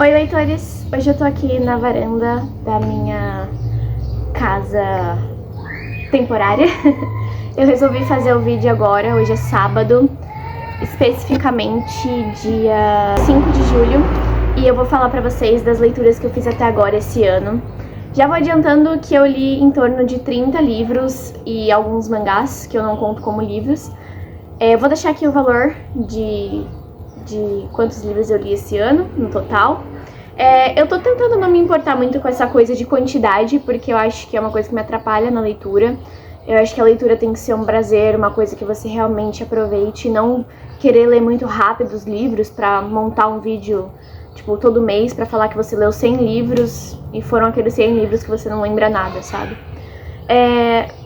Oi, leitores! Hoje eu tô aqui na varanda da minha casa temporária. Eu resolvi fazer o vídeo agora, hoje é sábado, especificamente dia 5 de julho, e eu vou falar pra vocês das leituras que eu fiz até agora esse ano. Já vou adiantando que eu li em torno de 30 livros e alguns mangás, que eu não conto como livros. Eu vou deixar aqui o valor de quantos livros eu li esse ano, no total. Eu tô tentando não me importar muito com essa coisa de quantidade, porque eu acho que é uma coisa que me atrapalha na leitura. Eu acho que a leitura tem que ser um prazer, uma coisa que você realmente aproveite, não querer ler muito rápido os livros pra montar um vídeo, tipo, todo mês pra falar que você leu 100 livros e foram aqueles 100 livros que você não lembra nada, sabe?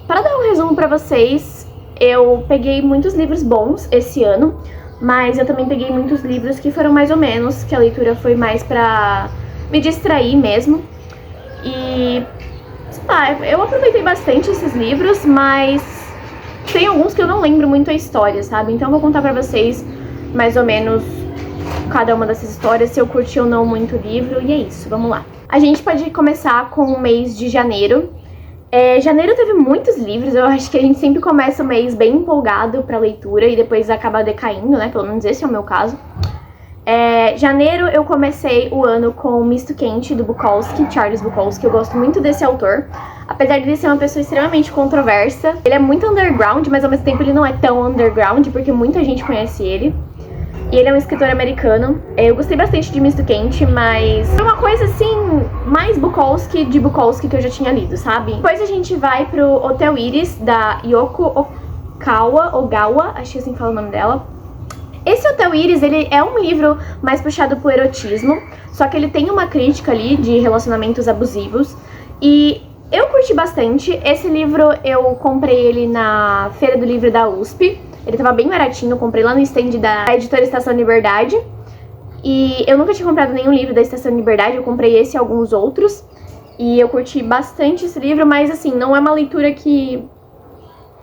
Para dar um resumo pra vocês, eu peguei muitos livros bons esse ano, mas eu também peguei muitos livros que foram mais ou menos, que a leitura foi mais pra me distrair mesmo. E, sei lá, eu aproveitei bastante esses livros, mas tem alguns que eu não lembro muito a história, sabe? Então eu vou contar pra vocês mais ou menos cada uma dessas histórias, se eu curti ou não muito o livro, e é isso, vamos lá. A gente pode começar com o mês de janeiro. Janeiro teve muitos livros, eu acho que a gente sempre começa o mês bem empolgado pra leitura e depois acaba decaindo, né? Pelo menos esse é o meu caso. Janeiro eu comecei o ano com Misto Quente, do Bukowski, Charles Bukowski. Eu gosto muito desse autor, apesar de ele ser uma pessoa extremamente controversa. Ele é muito underground, mas ao mesmo tempo ele não é tão underground, porque muita gente conhece ele. E ele é um escritor americano. Eu gostei bastante de Misto Quente, mas foi uma coisa assim, mais Bukowski de Bukowski que eu já tinha lido, sabe? Depois a gente vai pro Hotel Iris, da Yoko Ogawa, acho que assim fala o nome dela. Esse Hotel Iris, ele é um livro mais puxado pro erotismo, só que ele tem uma crítica ali de relacionamentos abusivos. E eu curti bastante. Esse livro eu comprei ele na Feira do Livro da USP. Ele tava bem baratinho, eu comprei lá no stand da editora Estação Liberdade. E eu nunca tinha comprado nenhum livro da Estação Liberdade, eu comprei esse e alguns outros. E eu curti bastante esse livro, mas assim, não é uma leitura que,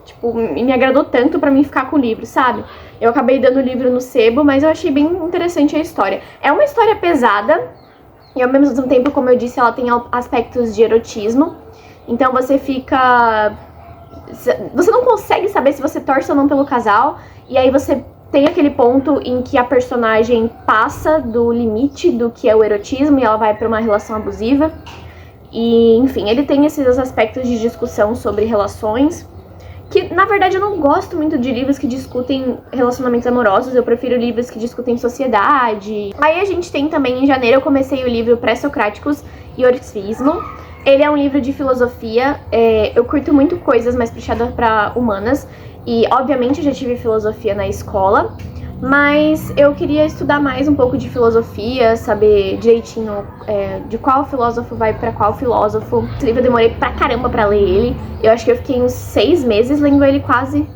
tipo, me agradou tanto pra mim ficar com o livro, sabe? Eu acabei dando o livro no sebo, mas eu achei bem interessante a história. É uma história pesada, e ao mesmo tempo, como eu disse, ela tem aspectos de erotismo. Então você fica... Você não consegue saber se você torce ou não pelo casal, e aí você tem aquele ponto em que a personagem passa do limite do que é o erotismo e ela vai pra uma relação abusiva. E, enfim, ele tem esses aspectos de discussão sobre relações, que, na verdade, eu não gosto muito de livros que discutem relacionamentos amorosos, eu prefiro livros que discutem sociedade. Aí a gente tem também, em janeiro, eu comecei o livro Pré-Socráticos e Orfismo. Ele é um livro de filosofia, eu curto muito coisas mais puxadas para humanas, e obviamente eu já tive filosofia na escola, mas eu queria estudar mais um pouco de filosofia, saber direitinho de qual filósofo vai para qual filósofo. Esse livro eu demorei pra caramba pra ler ele, eu acho que eu fiquei uns 6 meses lendo ele quase,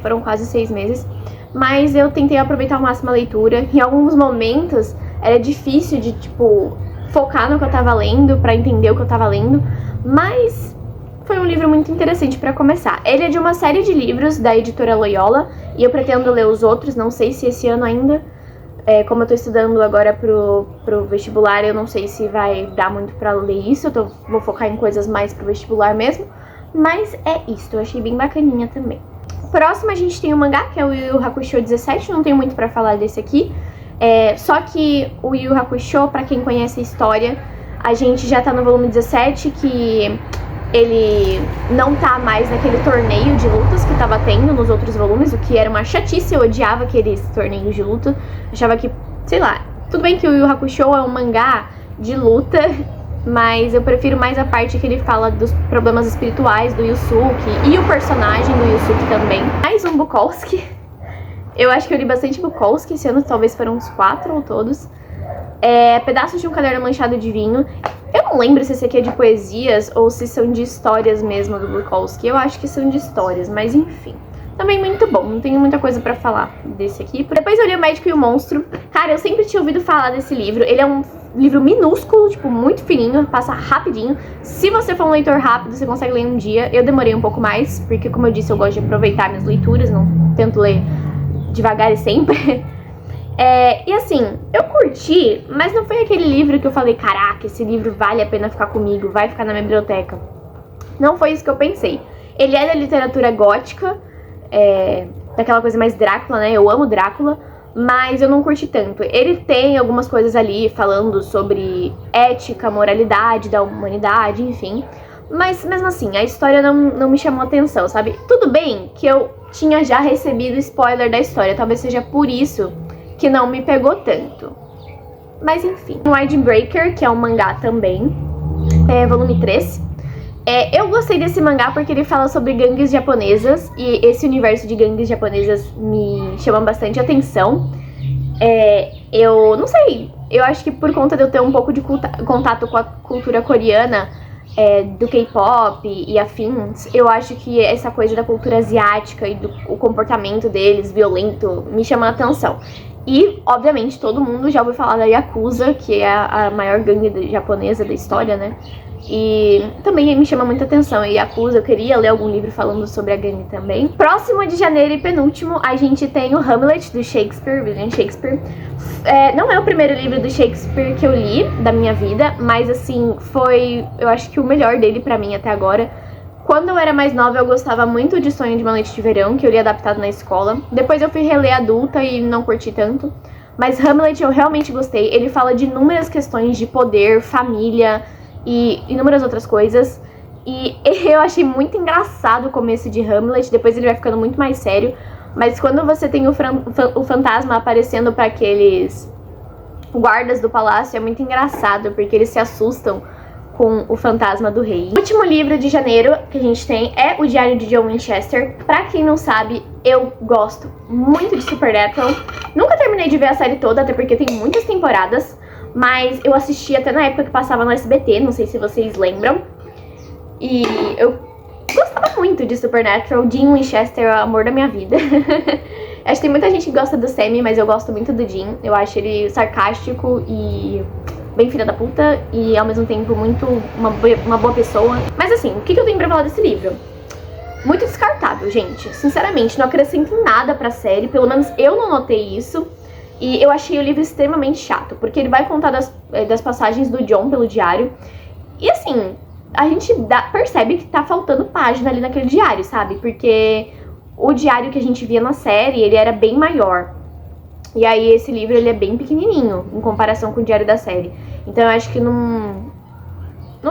foram quase 6 meses, mas eu tentei aproveitar ao máximo a leitura. Em alguns momentos era difícil de, tipo, focar no que eu tava lendo, pra entender o que eu tava lendo, mas foi um livro muito interessante pra começar. Ele é de uma série de livros da editora Loyola, e eu pretendo ler os outros, não sei se esse ano ainda. Como eu tô estudando agora pro vestibular, eu não sei se vai dar muito pra ler isso, vou focar em coisas mais pro vestibular mesmo, mas é isso, eu achei bem bacaninha também. Próximo a gente tem o mangá, que é o Yu Yu Hakusho 17, não tenho muito pra falar desse aqui. Só que o Yu Yu Hakusho, pra quem conhece a história, a gente já tá no volume 17, que ele não tá mais naquele torneio de lutas que tava tendo nos outros volumes, o que era uma chatice, eu odiava aqueles torneios de luta, achava que, sei lá, tudo bem que o Yu Yu Hakusho é um mangá de luta, mas eu prefiro mais a parte que ele fala dos problemas espirituais do Yusuke, e o personagem do Yusuke também. Mais um Bukowski. Eu acho que eu li bastante Bukowski esse ano, talvez foram uns 4 ou todos. Pedaços de um Caderno Manchado de Vinho. Eu não lembro se esse aqui é de poesias ou se são de histórias mesmo do Bukowski. Eu acho que são de histórias, mas enfim. Também muito bom, não tenho muita coisa pra falar desse aqui. Depois eu li O Médico e o Monstro. Cara, eu sempre tinha ouvido falar desse livro. Ele é um livro minúsculo, tipo, muito fininho, passa rapidinho. Se você for um leitor rápido, você consegue ler em um dia. Eu demorei um pouco mais, porque como eu disse, eu gosto de aproveitar minhas leituras, não tento ler devagar e sempre. E assim, eu curti, mas não foi aquele livro que eu falei, caraca, esse livro vale a pena ficar comigo, vai ficar na minha biblioteca. Não foi isso que eu pensei. Ele é da literatura gótica, daquela coisa mais Drácula, né? Eu amo Drácula, mas eu não curti tanto. Ele tem algumas coisas ali falando sobre ética, moralidade da humanidade, enfim. Mas mesmo assim, a história não me chamou atenção, sabe? Tudo bem que eu tinha já recebido spoiler da história, talvez seja por isso que não me pegou tanto. Mas enfim. Windbreaker, que é um mangá também, volume 3. Eu gostei desse mangá porque ele fala sobre gangues japonesas, e esse universo de gangues japonesas me chama bastante atenção. Eu não sei, eu acho que por conta de eu ter um pouco de contato com a cultura coreana, do K-pop e afins, eu acho que essa coisa da cultura asiática e o comportamento deles violento me chama a atenção. E, obviamente, todo mundo já ouviu falar da Yakuza, que é a maior gangue japonesa da história, né? E também me chama muita atenção. E Yakuza, eu queria ler algum livro falando sobre a gangue também. Próximo de janeiro e penúltimo, a gente tem o Hamlet, do Shakespeare, William Shakespeare. Não é o primeiro livro do Shakespeare que eu li da minha vida, mas assim, foi, eu acho que o melhor dele pra mim até agora. Quando eu era mais nova, eu gostava muito de Sonho de uma Noite de Verão, que eu li adaptado na escola. Depois eu fui reler adulta e não curti tanto. Mas Hamlet eu realmente gostei. Ele fala de inúmeras questões de poder, família e inúmeras outras coisas. E eu achei muito engraçado o começo de Hamlet, depois ele vai ficando muito mais sério. Mas quando você tem o fantasma aparecendo para aqueles guardas do palácio, é muito engraçado, porque eles se assustam com o fantasma do rei. O último livro de janeiro que a gente tem é O Diário de Joan Winchester. Pra quem não sabe, eu gosto muito de Supernatural. Nunca terminei de ver a série toda, até porque tem muitas temporadas, mas eu assisti até na época que passava no SBT, não sei se vocês lembram. E eu gostava muito de Supernatural. Dean Winchester é o amor da minha vida. Acho que tem muita gente que gosta do Sammy, mas eu gosto muito do Dean. Eu acho ele sarcástico e bem filha da puta, e ao mesmo tempo muito uma boa pessoa. Mas assim, o que eu tenho pra falar desse livro? Muito descartável, gente. Sinceramente, não acrescenta em nada pra série, pelo menos eu não notei isso. E eu achei o livro extremamente chato, porque ele vai contar das passagens do John pelo diário. E assim, a gente percebe que tá faltando página ali naquele diário, sabe? Porque o diário que a gente via na série, ele era bem maior. E aí esse livro, ele é bem pequenininho, em comparação com o diário da série. Então eu acho que não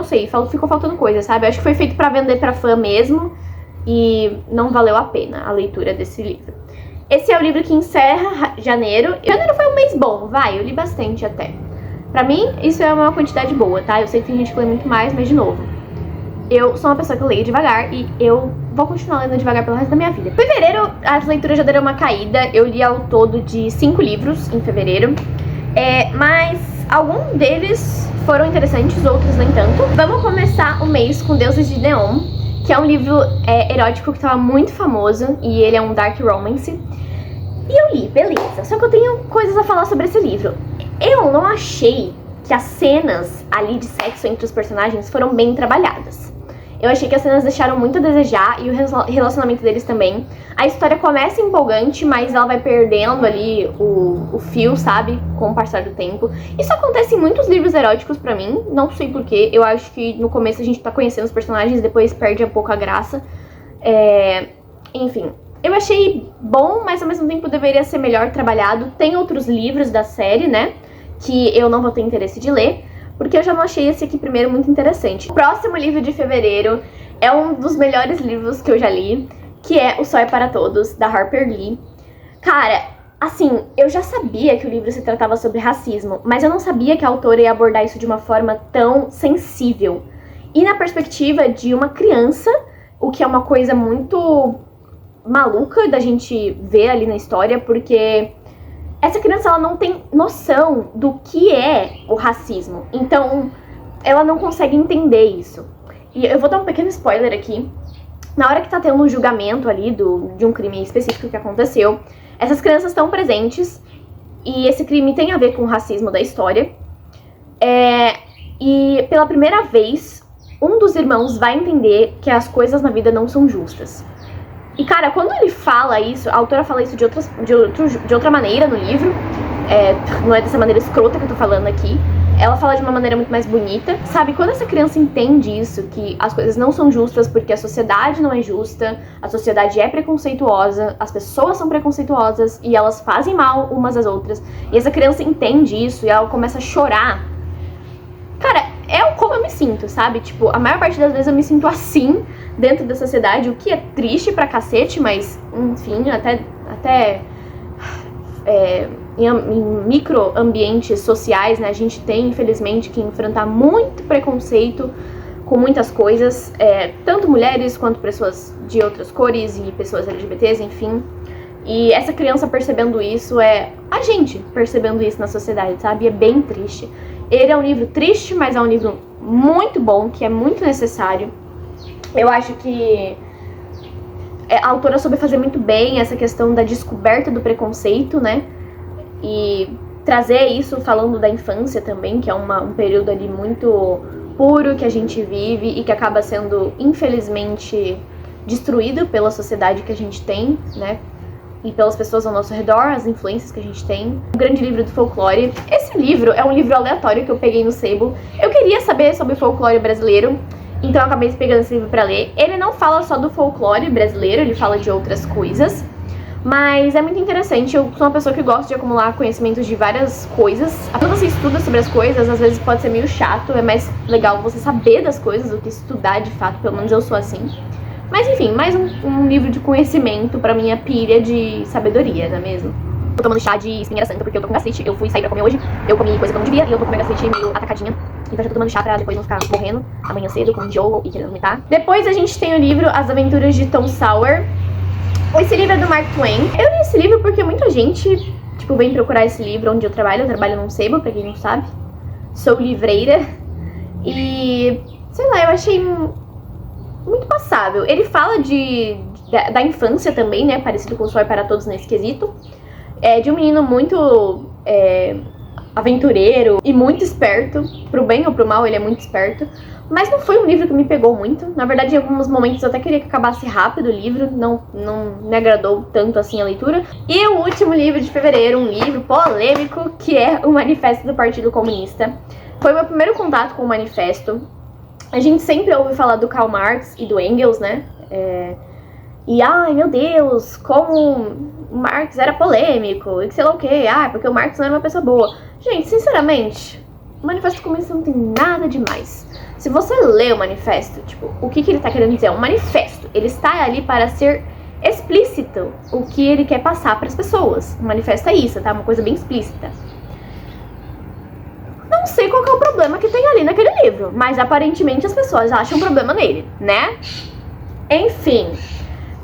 sei, ficou faltando coisa, sabe? Eu acho que foi feito pra vender pra fã mesmo, e não valeu a pena a leitura desse livro. Esse é o livro que encerra janeiro. Janeiro foi um mês bom, eu li bastante até. Pra mim, isso é uma quantidade boa, tá? Eu sei que tem gente que lê muito mais, mas de novo, eu sou uma pessoa que leio devagar e eu vou continuar lendo devagar pelo resto da minha vida. Em fevereiro, as leituras já deram uma caída. Eu li ao todo de 5 livros em fevereiro. Mas alguns deles foram interessantes, outros nem tanto. Vamos começar o mês com Deuses de Neon, que é um livro erótico que tava muito famoso, e ele é um dark romance. E eu li, beleza. Só que eu tenho coisas a falar sobre esse livro. Eu não achei que as cenas ali de sexo entre os personagens foram bem trabalhadas. Eu achei que as cenas deixaram muito a desejar, e o relacionamento deles também. A história começa empolgante, mas ela vai perdendo ali o fio, sabe? Com o passar do tempo. Isso acontece em muitos livros eróticos pra mim, não sei porquê. Eu acho que no começo a gente tá conhecendo os personagens, depois perde um pouco a graça. Enfim, eu achei bom, mas ao mesmo tempo deveria ser melhor trabalhado. Tem outros livros da série, né? Que eu não vou ter interesse de ler, porque eu já não achei esse aqui primeiro muito interessante. O próximo livro de fevereiro é um dos melhores livros que eu já li, que é O Sol é para Todos, da Harper Lee. Cara, assim, eu já sabia que o livro se tratava sobre racismo, mas eu não sabia que a autora ia abordar isso de uma forma tão sensível. E na perspectiva de uma criança, o que é uma coisa muito maluca da gente ver ali na história, porque essa criança, ela não tem noção do que é o racismo. Então, ela não consegue entender isso. E eu vou dar um pequeno spoiler aqui. Na hora que tá tendo um julgamento ali de um crime específico que aconteceu, essas crianças estão presentes, e esse crime tem a ver com o racismo da história. E pela primeira vez, um dos irmãos vai entender que as coisas na vida não são justas. E, cara, quando ele fala isso, a autora fala isso de outra maneira no livro, não é dessa maneira escrota que eu tô falando aqui. Ela fala de uma maneira muito mais bonita, sabe? Quando essa criança entende isso, que as coisas não são justas porque a sociedade não é justa, a sociedade é preconceituosa, as pessoas são preconceituosas e elas fazem mal umas às outras, e essa criança entende isso e ela começa a chorar. Cara, é como eu me sinto, sabe? Tipo, a maior parte das vezes eu me sinto assim dentro da sociedade, o que é triste pra cacete, mas, enfim, até em microambientes sociais, né, a gente tem, infelizmente, que enfrentar muito preconceito com muitas coisas, tanto mulheres quanto pessoas de outras cores e pessoas LGBTs, enfim. E essa criança percebendo isso a gente percebendo isso na sociedade, sabe? É bem triste. Ele é um livro triste, mas é um livro muito bom, que é muito necessário. Eu acho que a autora soube fazer muito bem essa questão da descoberta do preconceito, né? E trazer isso falando da infância também, que é um período ali muito puro que a gente vive e que acaba sendo, infelizmente, destruído pela sociedade que a gente tem, né? E pelas pessoas ao nosso redor, as influências que a gente tem. Um grande livro do folclore. Esse livro é um livro aleatório que eu peguei no sebo. Eu queria saber sobre folclore brasileiro, então eu acabei pegando esse livro pra ler. Ele não fala só do folclore brasileiro, ele fala de outras coisas. Mas é muito interessante, eu sou uma pessoa que gosta de acumular conhecimentos de várias coisas. Quando você estuda sobre as coisas, às vezes pode ser meio chato, é mais legal você saber das coisas do que estudar de fato, pelo menos eu sou assim. Mas enfim, mais um livro de conhecimento pra minha pilha de sabedoria, não é mesmo? Tô tomando chá de espinheira santa porque eu tô com gastrite, eu fui sair pra comer hoje, eu comi coisa que eu não devia e eu tô com minha gastrite meio atacadinha. Então já tô tomando chá pra depois não ficar morrendo amanhã cedo com enjoo e querendo vomitar. Depois a gente tem o livro As Aventuras de Tom Sawyer. Esse livro é do Mark Twain. Eu li esse livro porque muita gente, vem procurar esse livro onde eu trabalho num sebo, pra quem não sabe. Sou livreira. E, sei lá, eu achei muito passável. Ele fala da infância também, né, parecido com o Sol para Todos nesse quesito. De um menino muito aventureiro e muito esperto. Pro bem ou pro mal, ele é muito esperto. Mas não foi um livro que me pegou muito. Na verdade, em alguns momentos eu até queria que acabasse rápido o livro. Não me agradou tanto assim a leitura. E o último livro de fevereiro, um livro polêmico, que é o Manifesto do Partido Comunista. Foi o meu primeiro contato com o manifesto. A gente sempre ouve falar do Karl Marx e do Engels, né? E, ai meu Deus, como o Marx era polêmico, e que sei lá o quê. Porque o Marx não era uma pessoa boa. Gente, sinceramente, o Manifesto Comunista não tem nada demais. Se você lê o manifesto, o que ele tá querendo dizer? É um manifesto. Ele está ali para ser explícito o que ele quer passar para as pessoas. O manifesto é isso, tá? Uma coisa bem explícita. Não sei qual que é o problema que tem ali naquele livro, mas aparentemente as pessoas acham problema nele, né? Enfim,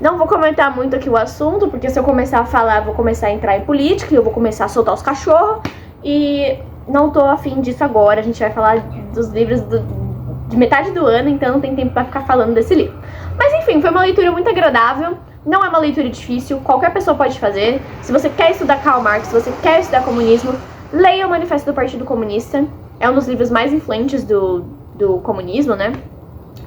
não vou comentar muito aqui o assunto, porque se eu começar a falar, eu vou começar a entrar em política, e eu vou começar a soltar os cachorros, e não tô afim disso agora. A gente vai falar dos livros de metade do ano, então não tem tempo pra ficar falando desse livro. Mas enfim, foi uma leitura muito agradável, não é uma leitura difícil, qualquer pessoa pode fazer. Se você quer estudar Karl Marx, se você quer estudar comunismo, leia o Manifesto do Partido Comunista. É um dos livros mais influentes do comunismo, né?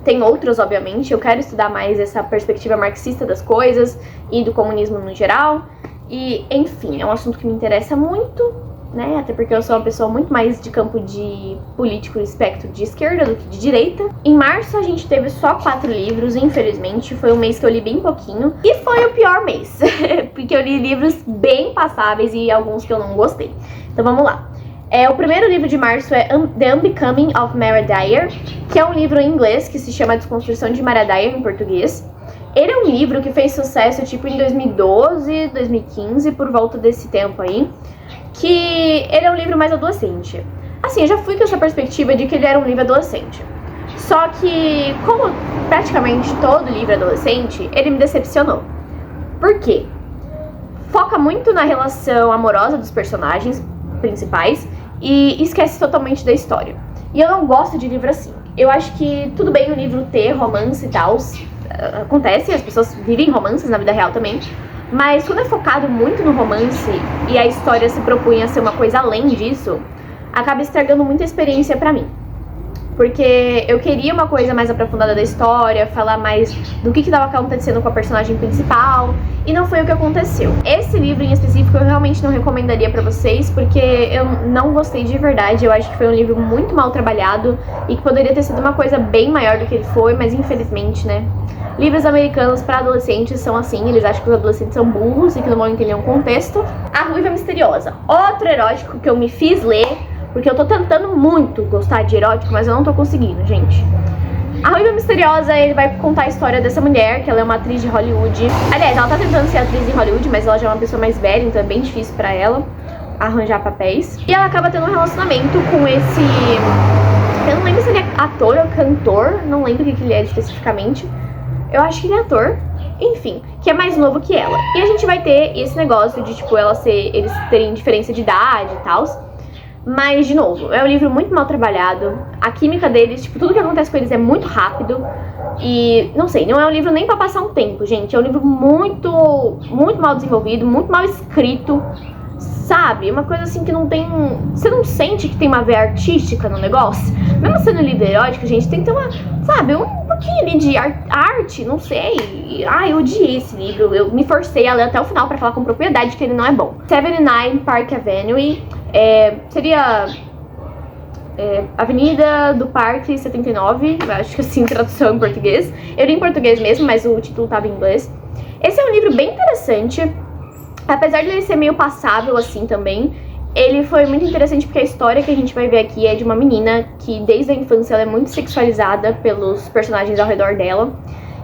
Tem outros, obviamente. Eu quero estudar mais essa perspectiva marxista das coisas e do comunismo no geral. E, enfim, é um assunto que me interessa muito, né? Até porque eu sou uma pessoa muito mais de campo de político espectro de esquerda do que de direita. Em março a gente teve só 4 livros, infelizmente. Foi um mês que eu li bem pouquinho. E foi o pior mês, porque eu li livros bem passáveis e alguns que eu não gostei. Então vamos lá. O primeiro livro de março é The Unbecoming of Mara Dyer, que é um livro em inglês que se chama Desconstrução de Mara Dyer em português. Ele é um livro que fez sucesso em 2012, 2015, por volta desse tempo aí, que ele é um livro mais adolescente. Assim, eu já fui com essa perspectiva de que ele era um livro adolescente. Só que, como praticamente todo livro adolescente, ele me decepcionou. Por quê? Foca muito na relação amorosa dos personagens principais e esquece totalmente da história. E eu não gosto de livro assim. Eu acho que tudo bem o livro ter romance e tal, acontece, as pessoas vivem romances na vida real também, mas quando é focado muito no romance e a história se propunha a ser uma coisa além disso, acaba estragando muita experiência pra mim. porque eu queria uma coisa mais aprofundada da história, falar mais do que estava acontecendo com a personagem principal, e não foi o que aconteceu. Esse livro em específico eu realmente não recomendaria pra vocês, porque eu não gostei de verdade. Eu acho que foi um livro muito mal trabalhado e que poderia ter sido uma coisa bem maior do que ele foi, mas infelizmente, né? Livros americanos para adolescentes são assim, eles acham que os adolescentes são burros e que não vão entender um contexto. A Ruiva Misteriosa, outro erótico que eu me fiz ler, porque eu tô tentando muito gostar de erótico, mas eu não tô conseguindo, gente. A Ruiva Misteriosa, ele vai contar a história dessa mulher, que ela é uma atriz de Hollywood. Aliás, ela tá tentando ser atriz em Hollywood, mas ela já é uma pessoa mais velha, então é bem difícil pra ela arranjar papéis. E ela acaba tendo um relacionamento com esse... eu não lembro se ele é ator ou cantor, não lembro o que ele é especificamente. Eu acho que ele é ator, enfim, que é mais novo que ela. E a gente vai ter esse negócio de, tipo, eles terem diferença de idade e tal. Mas, de novo, é um livro muito mal trabalhado. A química deles, tipo, tudo que acontece com eles é muito rápido. E, não sei, não é um livro nem pra passar um tempo, gente. É um livro muito mal desenvolvido, muito mal escrito. Sabe? Uma coisa assim que não tem... você não sente que tem uma veia artística no negócio? Mesmo sendo livro erótico, gente, tem que ter uma... sabe? Um pouquinho ali de arte, não sei. Ai, eu odiei esse livro. Eu me forcei a ler até o final pra falar com propriedade que ele não é bom. 79 Park Avenue. Seria... Avenida do Parque 79. Acho que assim, tradução em português. Eu li em português mesmo, mas o título tava em inglês. Esse é um livro bem interessante. Apesar de ele ser meio passável assim também, ele foi muito interessante porque a história que a gente vai ver aqui é de uma menina que desde a infância ela é muito sexualizada pelos personagens ao redor dela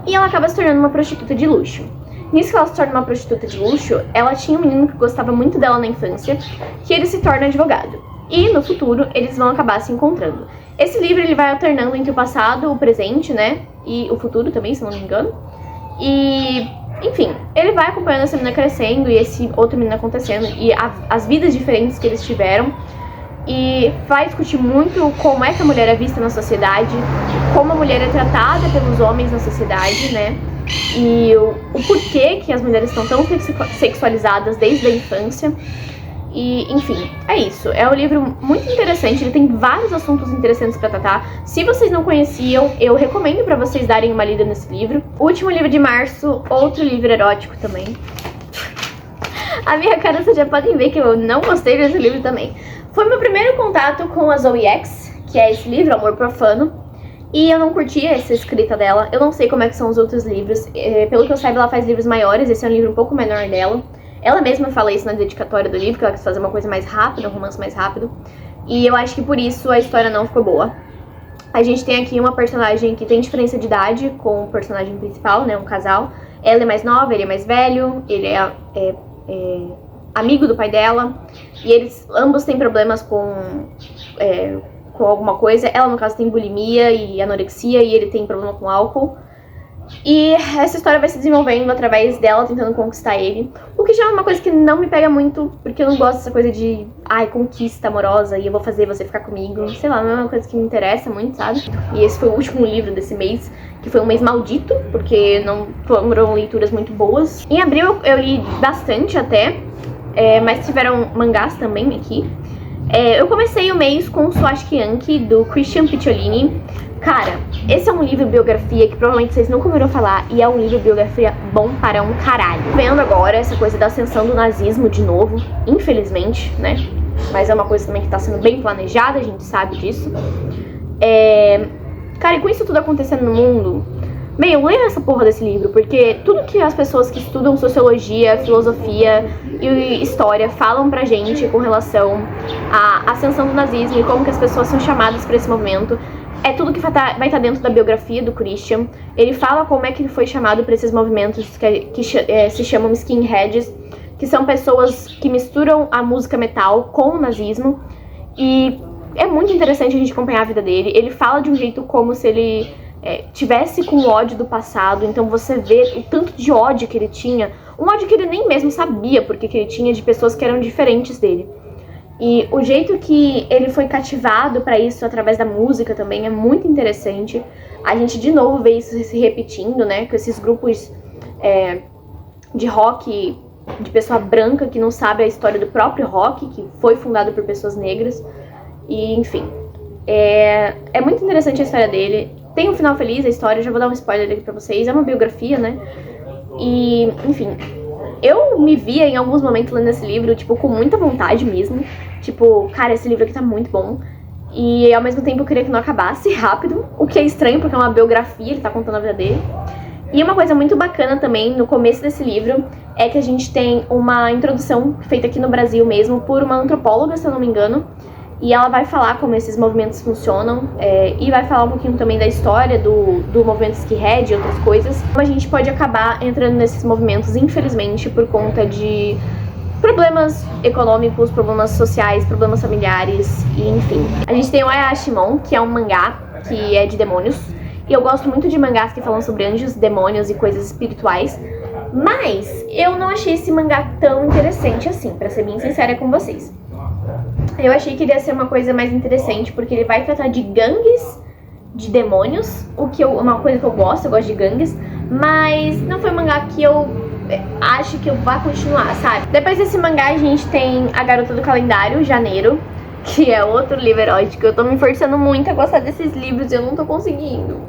e ela acaba se tornando uma prostituta de luxo. Nisso que ela se torna uma prostituta de luxo, ela tinha um menino que gostava muito dela na infância, que ele se torna advogado. E no futuro eles vão acabar se encontrando. Esse livro ele vai alternando entre o passado, o presente, né, e o futuro também, se não me engano. E... enfim, ele vai acompanhando essa menina crescendo e esse outro menino acontecendo e as vidas diferentes que eles tiveram. E vai discutir muito como é que a mulher é vista na sociedade, como a mulher é tratada pelos homens na sociedade, né? E o porquê que as mulheres estão tão sexualizadas desde a infância. E, enfim, é isso. É um livro muito interessante, ele tem vários assuntos interessantes pra tratar. Se vocês não conheciam, eu recomendo pra vocês darem uma lida nesse livro. O último livro de março, outro livro erótico também. A minha cara, vocês já podem ver que eu não gostei desse livro também. Foi meu primeiro contato com a Zoe X, que é esse livro, Amor Profano. E eu não curti essa escrita dela. Eu não sei como é que são os outros livros. Pelo que eu saiba, ela faz livros maiores, esse é um livro um pouco menor dela. Ela mesma fala isso na dedicatória do livro, que ela quis fazer uma coisa mais rápida, um romance mais rápido. E eu acho que por isso a história não ficou boa. A gente tem aqui uma personagem que tem diferença de idade com o personagem principal, né, um casal. Ela é mais nova, ele é mais velho, ele é amigo do pai dela. E eles ambos têm problemas com alguma coisa. Ela, no caso, tem bulimia e anorexia e ele tem problema com álcool. E essa história vai se desenvolvendo através dela tentando conquistar ele. O que já é uma coisa que não me pega muito, porque eu não gosto dessa coisa de conquista amorosa e eu vou fazer você ficar comigo. Sei lá, não é uma coisa que me interessa muito, sabe? E esse foi o último livro desse mês, que foi um mês maldito, porque não foram leituras muito boas. Em abril eu li bastante até, mas tiveram mangás também aqui. Eu comecei o mês com Swashiki Yankee, do Christian Picciolini. Cara, esse é um livro biografia que provavelmente vocês nunca ouviram falar e é um livro biografia bom para um caralho. Vendo agora essa coisa da ascensão do nazismo de novo, infelizmente, né? Mas é uma coisa também que tá sendo bem planejada, a gente sabe disso. Cara, e com isso tudo acontecendo no mundo, leia essa porra desse livro, porque tudo que as pessoas que estudam sociologia, filosofia e história falam pra gente com relação à ascensão do nazismo e como que as pessoas são chamadas pra esse movimento, é tudo que vai estar dentro da biografia do Christian. Ele fala como é que ele foi chamado para esses movimentos que se chamam skinheads, que são pessoas que misturam a música metal com o nazismo. E é muito interessante a gente acompanhar a vida dele. Ele fala de um jeito como se ele tivesse com ódio do passado. Então você vê o tanto de ódio que ele tinha, um ódio que ele nem mesmo sabia porque que ele tinha de pessoas que eram diferentes dele. E o jeito que ele foi cativado para isso através da música também é muito interessante. A gente de novo vê isso se repetindo, né? Com esses grupos de rock de pessoa branca que não sabe a história do próprio rock, que foi fundado por pessoas negras. E enfim, É muito interessante a história dele. Tem um final feliz a história, já vou dar um spoiler aqui pra vocês. É uma biografia, né? E, enfim, eu me via em alguns momentos lendo esse livro, tipo, com muita vontade mesmo. Tipo, cara, esse livro aqui tá muito bom. E ao mesmo tempo eu queria que não acabasse rápido, o que é estranho porque é uma biografia, ele tá contando a vida dele. E uma coisa muito bacana também no começo desse livro é que a gente tem uma introdução feita aqui no Brasil mesmo por uma antropóloga, se eu não me engano. E ela vai falar como esses movimentos funcionam e vai falar um pouquinho também da história do movimento skinhead e outras coisas. Como a gente pode acabar entrando nesses movimentos, infelizmente, por conta de problemas econômicos, problemas sociais, problemas familiares e enfim. A gente tem o Ayashimon, que é um mangá que é de demônios. E eu gosto muito de mangás que falam sobre anjos, demônios e coisas espirituais. Mas eu não achei esse mangá tão interessante assim, pra ser bem sincera com vocês. Eu achei que iria ser uma coisa mais interessante, porque ele vai tratar de gangues de demônios, uma coisa que eu gosto de gangues, mas não foi um mangá que eu acho que eu vá continuar, sabe? Depois desse mangá a gente tem A Garota do Calendário, Janeiro, que é outro livro erótico. Eu tô me forçando muito a gostar desses livros e eu não tô conseguindo.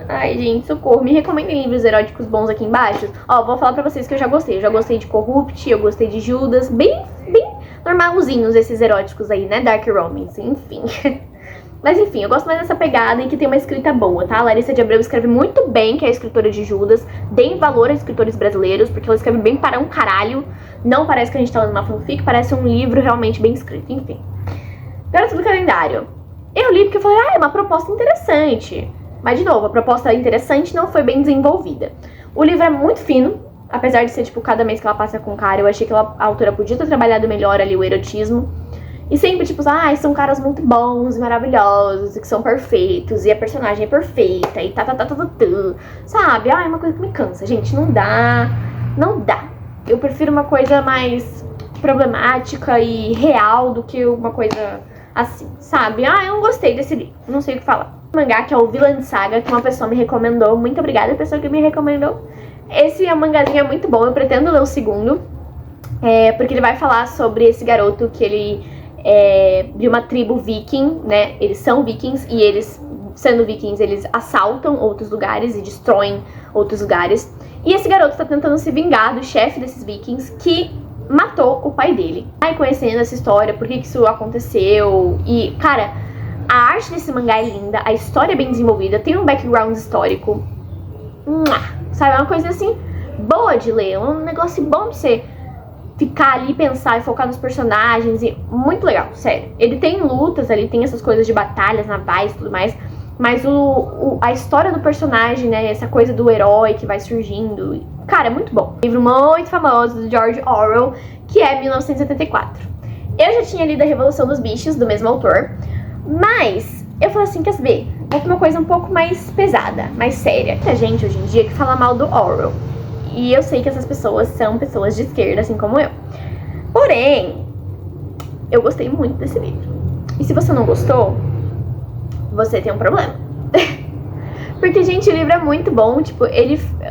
Ai, gente, socorro. Me recomendem livros eróticos bons aqui embaixo. Ó, vou falar pra vocês que eu já gostei. Eu já gostei de Corrupt, eu gostei de Judas. Bem normalzinhos esses eróticos aí, né? Dark Romance, enfim. Mas enfim, eu gosto mais dessa pegada e que tem uma escrita boa, tá? A Larissa de Abreu escreve muito bem, que é a escritora de Judas. Deem valor a escritores brasileiros, porque ela escreve bem para um caralho. Não parece que a gente tá lendo uma fanfic, parece um livro realmente bem escrito, enfim. Garota do Calendário. Eu li porque eu falei, é uma proposta interessante. Mas, de novo, a proposta interessante não foi bem desenvolvida. O livro é muito fino, apesar de ser, tipo, cada mês que ela passa com um cara, eu achei que a autora podia ter trabalhado melhor ali o erotismo. E sempre, tipo, são caras muito bons, maravilhosos, e que são perfeitos, e a personagem é perfeita, e sabe? É uma coisa que me cansa, gente, não dá. Eu prefiro uma coisa mais problemática e real do que uma coisa assim, sabe? Eu não gostei desse livro, não sei o que falar. O mangá, que é o Vinland Saga, que uma pessoa me recomendou, muito obrigada a pessoa que me recomendou. Esse mangazinho é muito bom, eu pretendo ler o segundo, porque ele vai falar sobre esse garoto que ele de uma tribo viking, né? Eles são vikings e eles, sendo vikings, eles assaltam outros lugares e destroem outros lugares. E esse garoto tá tentando se vingar do chefe desses vikings que matou o pai dele. Aí conhecendo essa história, por que isso aconteceu. E, cara, a arte desse mangá é linda, a história é bem desenvolvida, tem um background histórico. Sabe, é uma coisa assim, boa de ler, um negócio bom pra você ficar ali, pensar e focar nos personagens, e muito legal, sério. Ele tem lutas ali, tem essas coisas de batalhas navais e tudo mais, mas a história do personagem, né, essa coisa do herói que vai surgindo, cara, é muito bom. Livro muito famoso do George Orwell, que é 1984. Eu já tinha lido A Revolução dos Bichos, do mesmo autor, mas eu falei assim, quer saber, vou pra uma coisa um pouco mais pesada, mais séria. Tem gente hoje em dia que fala mal do Orwell. E eu sei que essas pessoas são pessoas de esquerda, assim como eu. Porém, eu gostei muito desse livro. E se você não gostou, você tem um problema. Porque, gente, o livro é muito bom. Tipo,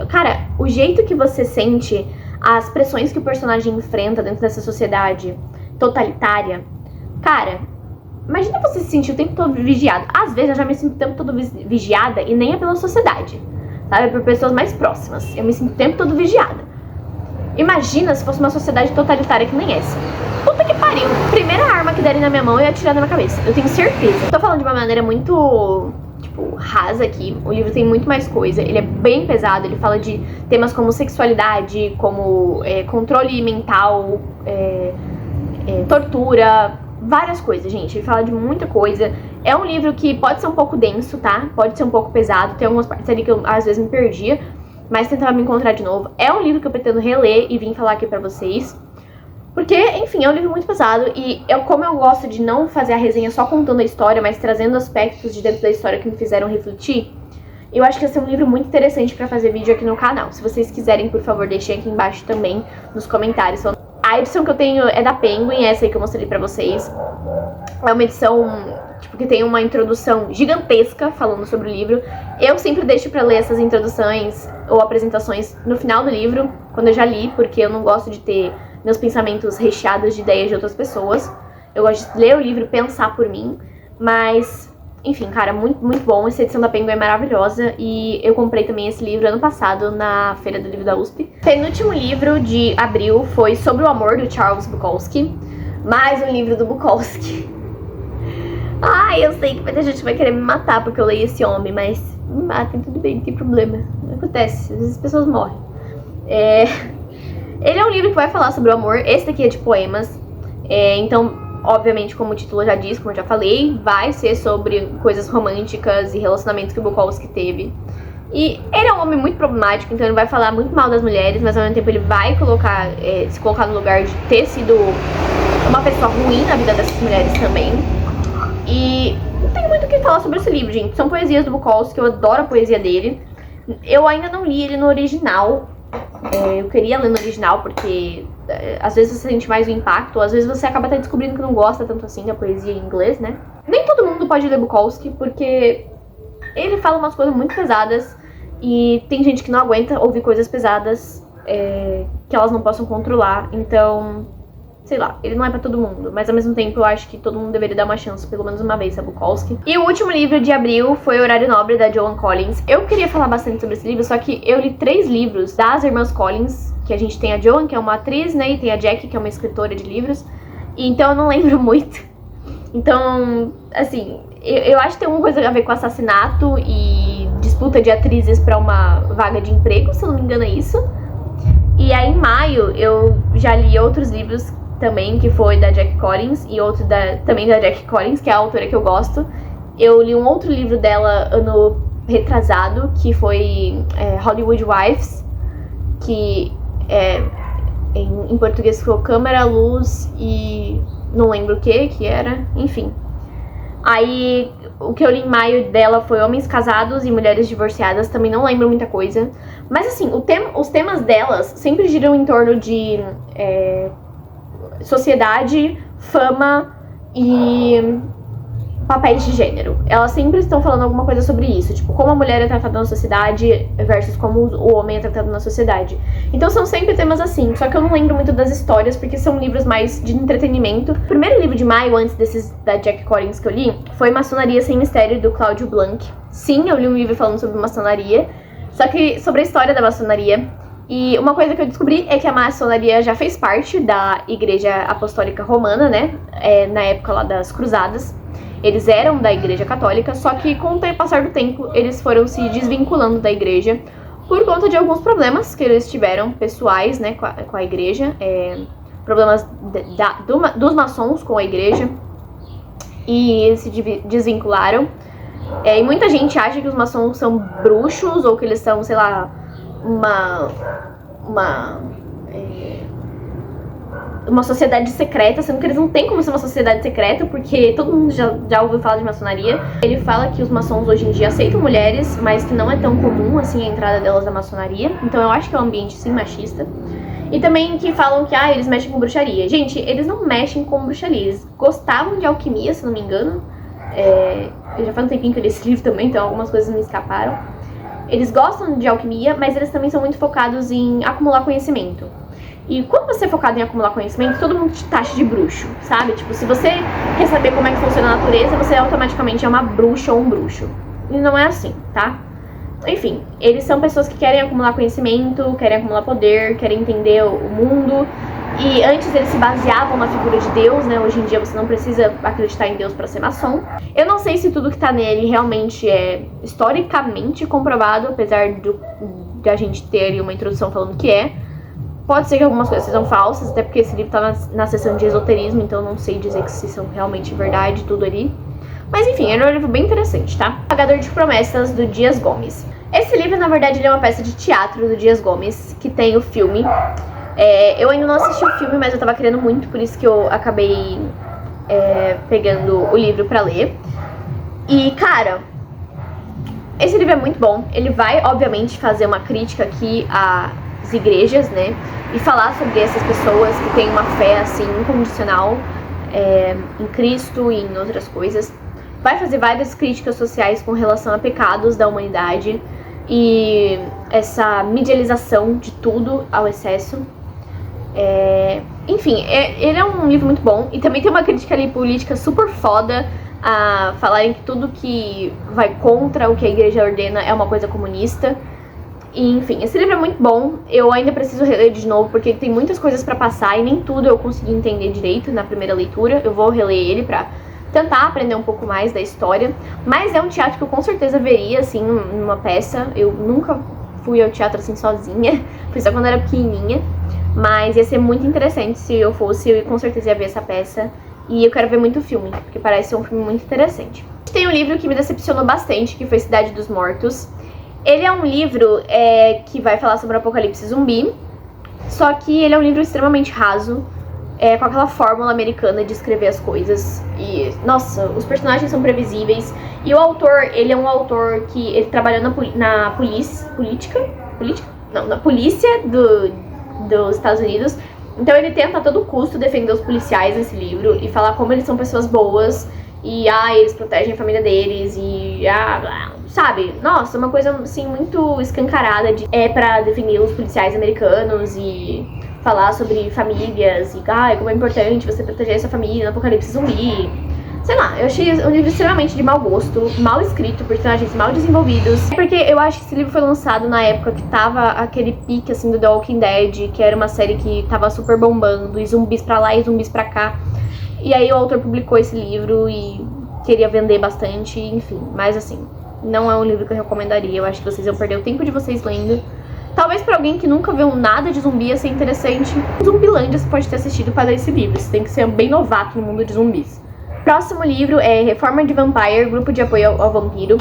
cara, o jeito que você sente as pressões que o personagem enfrenta dentro dessa sociedade totalitária. Cara, imagina você se sentir o tempo todo vigiado. Às vezes eu já me sinto o tempo todo vigiada e nem é pela sociedade. Sabe, por pessoas mais próximas. Eu me sinto o tempo todo vigiada. Imagina se fosse uma sociedade totalitária que nem essa. Puta que pariu. Primeira arma que derem na minha mão, eu ia atirar na minha cabeça. Eu tenho certeza. Tô falando de uma maneira muito, tipo, rasa aqui. O livro tem muito mais coisa. Ele é bem pesado. Ele fala de temas como sexualidade, como controle mental, tortura, várias coisas, gente. Ele fala de muita coisa. É um livro que pode ser um pouco denso, tá? Pode ser um pouco pesado. Tem algumas partes ali que eu, às vezes, me perdia, mas tentava me encontrar de novo. É um livro que eu pretendo reler e vim falar aqui pra vocês. Porque, enfim, é um livro muito pesado. E como eu gosto de não fazer a resenha só contando a história, mas trazendo aspectos de dentro da história que me fizeram refletir, eu acho que esse é um livro muito interessante pra fazer vídeo aqui no canal. Se vocês quiserem, por favor, deixem aqui embaixo também nos comentários. A edição que eu tenho é da Penguin, essa aí que eu mostrei pra vocês. É uma edição, tipo, que tem uma introdução gigantesca falando sobre o livro. Eu sempre deixo pra ler essas introduções ou apresentações no final do livro, quando eu já li, porque eu não gosto de ter meus pensamentos recheados de ideias de outras pessoas. Eu gosto de ler o livro e pensar por mim. Mas, enfim, cara, muito, muito bom. Essa edição da Penguin é maravilhosa. E eu comprei também esse livro ano passado na Feira do Livro da USP. Penúltimo livro de abril foi Sobre o Amor, do Charles Bukowski. Mais um livro do Bukowski. Ai, eu sei que vai ter gente que vai querer me matar porque eu leio esse homem, mas me matem, tudo bem, não tem problema. Acontece, às vezes as pessoas morrem. Ele é um livro que vai falar sobre o amor. Esse daqui é de poemas. Então, obviamente, como o título já diz, como eu já falei, vai ser sobre coisas românticas e relacionamentos que o Bukowski teve. E ele é um homem muito problemático, então ele vai falar muito mal das mulheres, mas ao mesmo tempo ele vai se colocar no lugar de ter sido uma pessoa ruim na vida dessas mulheres também. E não tem muito o que falar sobre esse livro, gente. São poesias do Bukowski, eu adoro a poesia dele. Eu ainda não li ele no original. Eu queria ler no original porque às vezes você sente mais o impacto, ou às vezes você acaba até descobrindo que não gosta tanto assim da poesia em inglês, né? Nem todo mundo pode ler Bukowski porque ele fala umas coisas muito pesadas e tem gente que não aguenta ouvir coisas pesadas que elas não possam controlar. Então, sei lá, ele não é pra todo mundo, mas ao mesmo tempo eu acho que todo mundo deveria dar uma chance, pelo menos uma vez, a Bukowski. E o último livro de abril foi Horário Nobre, da Joan Collins. Eu queria falar bastante sobre esse livro, só que eu li 3 livros das irmãs Collins, que a gente tem a Joan, que é uma atriz, né, e tem a Jackie, que é uma escritora de livros, e então eu não lembro muito. Então, assim, eu acho que tem alguma coisa a ver com assassinato e disputa de atrizes pra uma vaga de emprego, se eu não me engano é isso. E aí em maio eu já li outros livros também, que foi da Jack Collins, e outro também da Jack Collins, que é a autora que eu gosto. Eu li um outro livro dela ano retrasado, que foi Hollywood Wives, que em português ficou Câmera, Luz e não lembro o que era, enfim. Aí o que eu li em maio dela foi Homens Casados e Mulheres Divorciadas, também não lembro muita coisa. Mas assim, os temas delas sempre giram em torno de sociedade, fama e papéis de gênero. Elas sempre estão falando alguma coisa sobre isso, tipo, como a mulher é tratada na sociedade versus como o homem é tratado na sociedade. Então são sempre temas assim, só que eu não lembro muito das histórias, porque são livros mais de entretenimento. O primeiro livro de maio, antes desses da Jack Collins que eu li, foi Maçonaria Sem Mistério, do Cláudio Blanc. Sim, eu li um livro falando sobre maçonaria, só que sobre a história da maçonaria. E uma coisa que eu descobri é que a maçonaria já fez parte da Igreja Apostólica Romana, né? Na época lá das Cruzadas. Eles eram da Igreja Católica, só que com o passar do tempo eles foram se desvinculando da Igreja por conta de alguns problemas que eles tiveram pessoais, né, com a Igreja, problemas dos maçons com a Igreja, e eles se desvincularam. E muita gente acha que os maçons são bruxos ou que eles são, sei lá, uma sociedade secreta, sendo que eles não têm como ser uma sociedade secreta, porque todo mundo já ouviu falar de maçonaria. Ele fala que os maçons hoje em dia aceitam mulheres, mas que não é tão comum assim a entrada delas na maçonaria. Então eu acho que é um ambiente sim machista. E também que falam que eles mexem com bruxaria. Gente, eles não mexem com bruxaria, eles gostavam de alquimia, se não me engano. Já faz um tempinho que eu li esse livro também, então algumas coisas me escaparam. Eles gostam de alquimia, mas eles também são muito focados em acumular conhecimento. E quando você é focado em acumular conhecimento, todo mundo te taxa de bruxo, sabe? Tipo, se você quer saber como é que funciona a natureza, você automaticamente é uma bruxa ou um bruxo. E não é assim, tá? Enfim, eles são pessoas que querem acumular conhecimento, querem acumular poder, querem entender o mundo. E antes eles se baseavam na figura de Deus, né? Hoje em dia você não precisa acreditar em Deus para ser maçom. Eu não sei se tudo que tá nele realmente é historicamente comprovado, apesar de a gente ter ali uma introdução falando que é. Pode ser que algumas coisas sejam falsas, até porque esse livro tá na seção de esoterismo, então eu não sei dizer que se são realmente verdade, tudo ali. Mas enfim, é um livro bem interessante, tá? Pagador de Promessas, do Dias Gomes. Esse livro, na verdade, ele é uma peça de teatro do Dias Gomes, que tem o filme. Eu ainda não assisti o filme, mas eu tava querendo muito, por isso que eu acabei pegando o livro pra ler. E, cara, esse livro é muito bom. Ele vai, obviamente, fazer uma crítica aqui às igrejas, né? E falar sobre essas pessoas que têm uma fé, assim, incondicional em Cristo e em outras coisas. Vai fazer várias críticas sociais com relação a pecados da humanidade e essa medialização de tudo ao excesso. Enfim, ele é um livro muito bom. E também tem uma crítica ali política super foda a falarem que tudo que vai contra o que a igreja ordena é uma coisa comunista. E, enfim, esse livro é muito bom. Eu ainda preciso reler de novo, porque tem muitas coisas pra passar e nem tudo eu consegui entender direito na primeira leitura. Eu vou reler ele pra tentar aprender um pouco mais da história. Mas é um teatro que eu com certeza veria, assim, numa peça. Eu nunca fui ao teatro assim sozinha, fui só quando era pequenininha. Mas ia ser muito interessante se eu fosse, eu com certeza ia ver essa peça. E eu quero ver muito o filme, porque parece ser um filme muito interessante. Tem um livro que me decepcionou bastante, que foi Cidade dos Mortos. Ele é um livro que vai falar sobre o apocalipse zumbi, só que ele é um livro extremamente raso, com aquela fórmula americana de escrever as coisas. E, nossa, os personagens são previsíveis. E o autor, ele é um autor que ele trabalhou na polícia dos Estados Unidos. Então ele tenta a todo custo defender os policiais nesse livro e falar como eles são pessoas boas e eles protegem a família deles e sabe? Nossa, uma coisa assim muito escancarada pra definir os policiais americanos e falar sobre famílias e como é importante você proteger essa família no apocalipse zumbi. Sei lá, eu achei um livro extremamente de mau gosto, mal escrito, personagens mal desenvolvidos. Porque eu acho que esse livro foi lançado na época que tava aquele pique, assim, do The Walking Dead, que era uma série que tava super bombando, e zumbis pra lá e zumbis pra cá. E aí o autor publicou esse livro e queria vender bastante, enfim. Mas assim, não é um livro que eu recomendaria, eu acho que vocês iam perder o tempo de vocês lendo. Talvez pra alguém que nunca viu nada de zumbi ia ser interessante. Zumbilândia você pode ter assistido para ler esse livro, você tem que ser bem novato no mundo de zumbis. Próximo livro é Reformed Vampire, Grupo de Apoio ao Vampiro.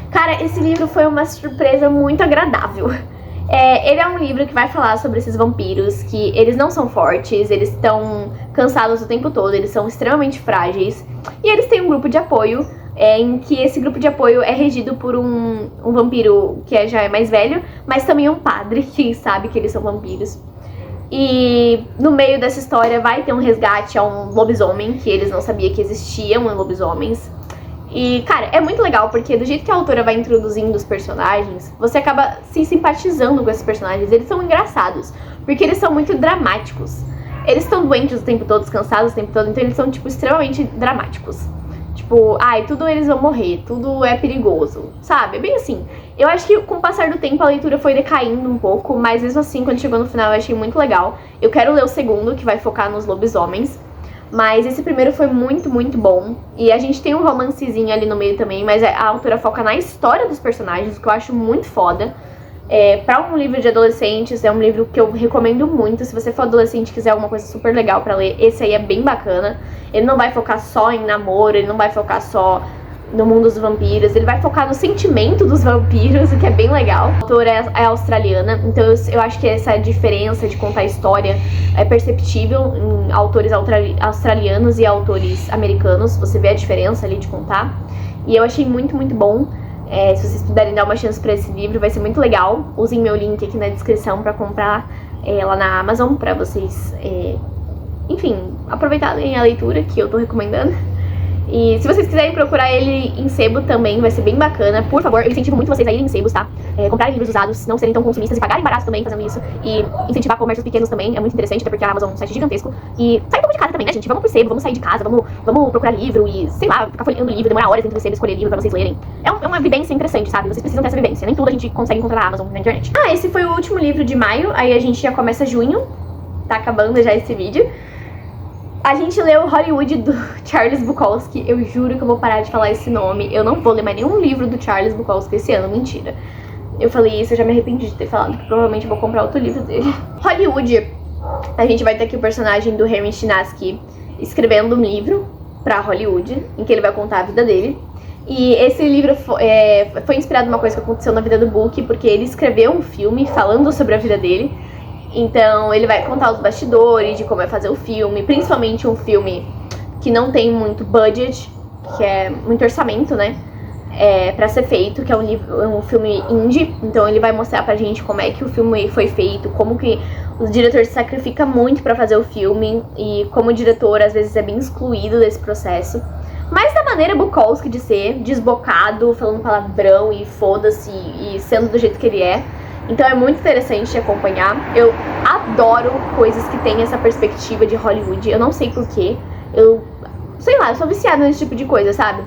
Cara, esse livro foi uma surpresa muito agradável. Ele é um livro que vai falar sobre esses vampiros, que eles não são fortes, eles estão cansados o tempo todo, eles são extremamente frágeis. E eles têm um grupo de apoio, em que esse grupo de apoio é regido por um vampiro que já é mais velho, mas também um padre que sabe que eles são vampiros. E no meio dessa história vai ter um resgate a um lobisomem, que eles não sabiam que existiam lobisomens. E, cara, é muito legal, porque do jeito que a autora vai introduzindo os personagens, você acaba se simpatizando com esses personagens. Eles são engraçados, porque eles são muito dramáticos. Eles estão doentes o tempo todo, cansados o tempo todo, então eles são, tipo, extremamente dramáticos. Tipo, tudo eles vão morrer, tudo é perigoso, sabe? É bem assim. Eu acho que com o passar do tempo a leitura foi decaindo um pouco, mas mesmo assim, quando chegou no final eu achei muito legal. Eu quero ler o segundo, que vai focar nos lobisomens, mas esse primeiro foi muito, muito bom. E a gente tem um romancezinho ali no meio também, mas a autora foca na história dos personagens, o que eu acho muito foda. Pra um livro de adolescentes, é um livro que eu recomendo muito. Se você for adolescente e quiser alguma coisa super legal pra ler, esse aí é bem bacana. Ele não vai focar só em namoro, ele não vai focar só no mundo dos vampiros, ele vai focar no sentimento dos vampiros, o que é bem legal. A autora é australiana, então eu acho que essa diferença de contar história é perceptível em autores australianos e autores americanos. Você vê a diferença ali de contar. E eu achei muito, muito bom. Se vocês puderem dar uma chance pra esse livro, vai ser muito legal. Usem meu link aqui na descrição pra comprar lá na Amazon, pra vocês, enfim, aproveitarem a leitura que eu tô recomendando. E se vocês quiserem procurar ele em sebo também, vai ser bem bacana. Por favor, eu incentivo muito vocês a irem em sebos, tá? Comprarem livros usados, não serem tão consumistas e pagarem barato também fazendo isso. E incentivar comércios pequenos também é muito interessante, até porque a Amazon é um site gigantesco. E sair um pouco de casa também, né, gente? Vamos pro sebo, vamos sair de casa, vamos procurar livro e, sei lá, ficar folheando livro, demorar horas dentro do sebo, escolher livro pra vocês lerem. É uma vivência interessante, sabe? Vocês precisam ter essa vivência. Nem tudo a gente consegue encontrar na Amazon, na internet. Esse foi o último livro de maio, aí a gente já começa junho. Tá acabando já esse vídeo. A gente leu Hollywood do Charles Bukowski. Eu juro que eu vou parar de falar esse nome. Eu não vou ler mais nenhum livro do Charles Bukowski esse ano, mentira. Eu falei isso, eu já me arrependi de ter falado, que provavelmente eu vou comprar outro livro dele. Hollywood, a gente vai ter aqui o personagem do Henry Chinaski escrevendo um livro pra Hollywood, em que ele vai contar a vida dele. E esse livro foi inspirado numa coisa que aconteceu na vida do Book, porque ele escreveu um filme falando sobre a vida dele. Então ele vai contar os bastidores de como é fazer o filme, principalmente um filme que não tem muito budget, que é muito orçamento, né, pra ser feito, que é um filme indie. Então ele vai mostrar pra gente como é que o filme foi feito, como que o diretor se sacrifica muito pra fazer o filme e como o diretor às vezes é bem excluído desse processo. Mas da maneira Bukowski de ser, desbocado, falando palavrão e foda-se e sendo do jeito que ele é. Então é muito interessante de acompanhar. Eu adoro coisas que têm essa perspectiva de Hollywood. Eu não sei porquê. Sei lá, eu sou viciada nesse tipo de coisa, sabe?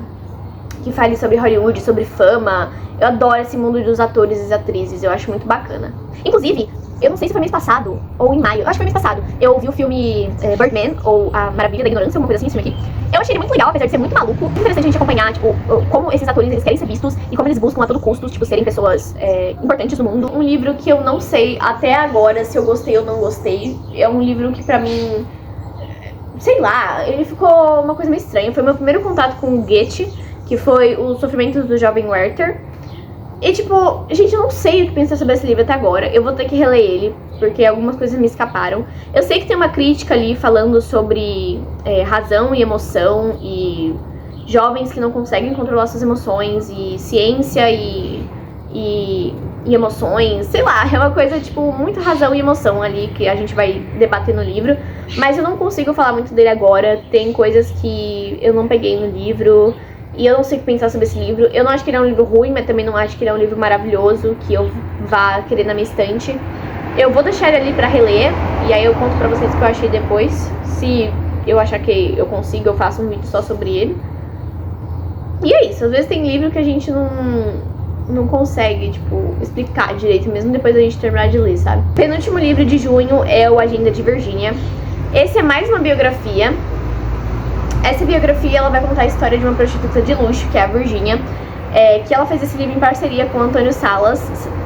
que fale sobre Hollywood, sobre fama. Eu adoro esse mundo dos atores e atrizes, eu acho muito bacana. Inclusive, eu não sei se foi mês passado ou em maio, eu acho que foi mês passado, eu vi o filme Birdman, ou A Maravilha da Ignorância, alguma coisa assim, esse filme aqui. Eu achei ele muito legal, apesar de ser muito maluco. Muito interessante a gente acompanhar, tipo, como esses atores eles querem ser vistos e como eles buscam a todo custo, tipo, serem pessoas importantes no mundo. Um livro que eu não sei até agora se eu gostei ou não gostei. É um livro que pra mim, sei lá, ele ficou uma coisa meio estranha. Foi meu primeiro contato com o Goethe, que foi Os Sofrimentos do Jovem Werther. E tipo, gente, eu não sei o que pensar sobre esse livro até agora. Eu vou ter que reler ele, porque algumas coisas me escaparam. Eu sei que tem uma crítica ali falando sobre razão e emoção, e jovens que não conseguem controlar suas emoções, e ciência e emoções. Sei lá, é uma coisa tipo, muito razão e emoção ali que a gente vai debater no livro. Mas eu não consigo falar muito dele agora. Tem coisas que eu não peguei no livro. E eu não sei o que pensar sobre esse livro. Eu não acho que ele é um livro ruim, mas também não acho que ele é um livro maravilhoso, que eu vá querer na minha estante. Eu vou deixar ele ali pra reler, e aí eu conto pra vocês o que eu achei depois. Se eu achar que eu consigo, eu faço um vídeo só sobre ele. E é isso, às vezes tem livro que a gente não consegue, tipo, explicar direito, mesmo depois da gente terminar de ler, sabe? O penúltimo livro de junho é o Agenda de Virgínia. Esse é mais uma biografia. Essa biografia, ela vai contar a história de uma prostituta de luxo, que é a Virgínia, que ela fez esse livro em parceria com Antônio Salas.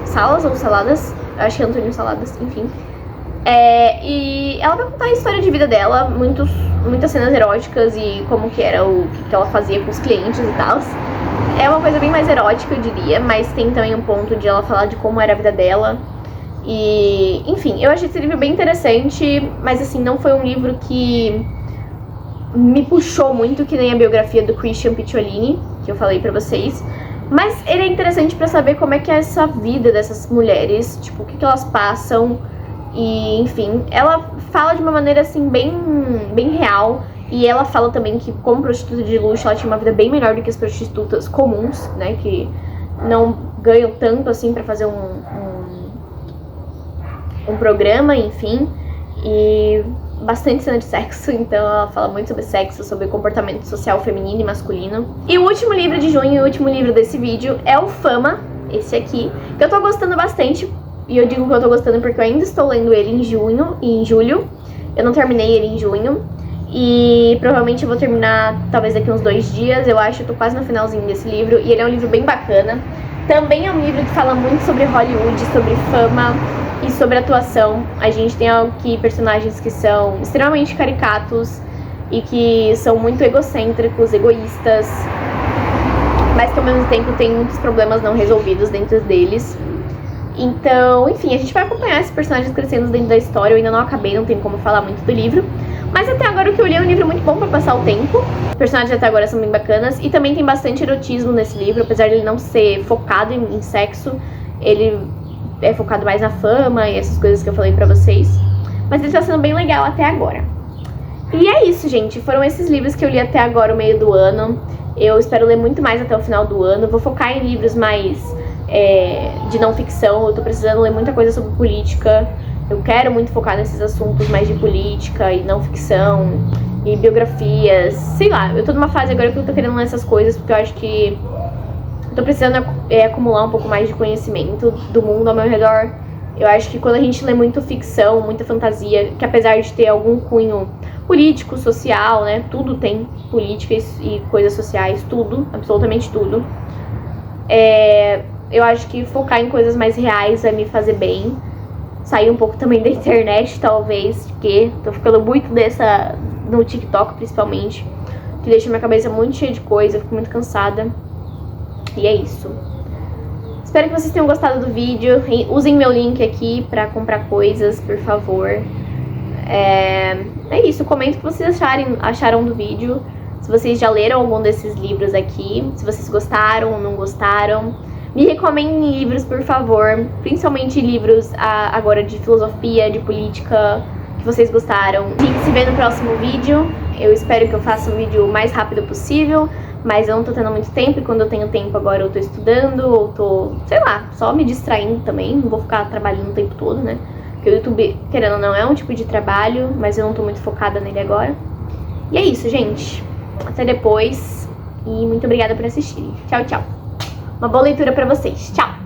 Salas ou Saladas? Eu acho que é Antônio Saladas, enfim. E ela vai contar a história de vida dela, muitas cenas eróticas e como que era o que ela fazia com os clientes e tal. É uma coisa bem mais erótica, eu diria, mas tem também um ponto de ela falar de como era a vida dela. E, enfim, eu achei esse livro bem interessante, mas assim, não foi um livro que me puxou muito, que nem a biografia do Christian Picciolini, que eu falei pra vocês. Mas ele é interessante pra saber como é que é essa vida dessas mulheres, tipo, o que elas passam. E, enfim, ela fala de uma maneira, assim, bem real. E ela fala também que, como prostituta de luxo, ela tinha uma vida bem melhor do que as prostitutas comuns, né, que não ganham tanto, assim, pra fazer um programa, enfim. E bastante cena de sexo, então ela fala muito sobre sexo, sobre comportamento social feminino e masculino. E o último livro de junho, o último livro desse vídeo, é o Fama, esse aqui, que eu tô gostando bastante. E eu digo que eu tô gostando porque eu ainda estou lendo ele em julho. Eu não terminei ele em junho. E provavelmente eu vou terminar talvez daqui uns 2 dias, eu acho, eu tô quase no finalzinho desse livro. E ele é um livro bem bacana. Também é um livro que fala muito sobre Hollywood, sobre fama e sobre atuação. A gente tem aqui personagens que são extremamente caricatos e que são muito egocêntricos, egoístas, mas que ao mesmo tempo tem muitos problemas não resolvidos dentro deles. Então, enfim, a gente vai acompanhar esses personagens crescendo dentro da história. Eu ainda não acabei, não tem como falar muito do livro, mas até agora o que eu li é um livro muito bom pra passar o tempo. Os personagens até agora são bem bacanas e também tem bastante erotismo nesse livro, apesar de ele não ser focado em sexo. Ele é focado mais na fama e essas coisas que eu falei pra vocês. Mas ele tá sendo bem legal até agora. E é isso, gente. Foram esses livros que eu li até agora, o meio do ano. Eu espero ler muito mais até o final do ano. Vou focar em livros mais de não ficção. Eu tô precisando ler muita coisa sobre política. Eu quero muito focar nesses assuntos mais de política e não ficção. E biografias. Sei lá, eu tô numa fase agora que eu tô querendo ler essas coisas, porque eu acho que tô precisando acumular um pouco mais de conhecimento do mundo ao meu redor. Eu acho que quando a gente lê muito ficção, muita fantasia, que apesar de ter algum cunho político, social, né, tudo tem política e coisas sociais, tudo, absolutamente tudo. Eu acho que focar em coisas mais reais vai me fazer bem. Sair um pouco também da internet, talvez, porque tô ficando muito no TikTok, principalmente, que deixa minha cabeça muito cheia de coisa, eu fico muito cansada. E é isso. Espero que vocês tenham gostado do vídeo. Usem meu link aqui pra comprar coisas, por favor. É isso. Comenta o que vocês acharam do vídeo. Se vocês já leram algum desses livros aqui. Se vocês gostaram ou não gostaram. Me recomendem livros, por favor. Principalmente livros agora de filosofia, de política, que vocês gostaram. A gente se vê no próximo vídeo. Eu espero que eu faça um vídeo o mais rápido possível. Mas eu não tô tendo muito tempo, e quando eu tenho tempo agora eu tô estudando, ou tô, sei lá, só me distraindo também. Não vou ficar trabalhando o tempo todo, né? Porque o YouTube, querendo ou não, é um tipo de trabalho, mas eu não tô muito focada nele agora. E é isso, gente. Até depois. E muito obrigada por assistirem. Tchau, tchau. Uma boa leitura pra vocês. Tchau!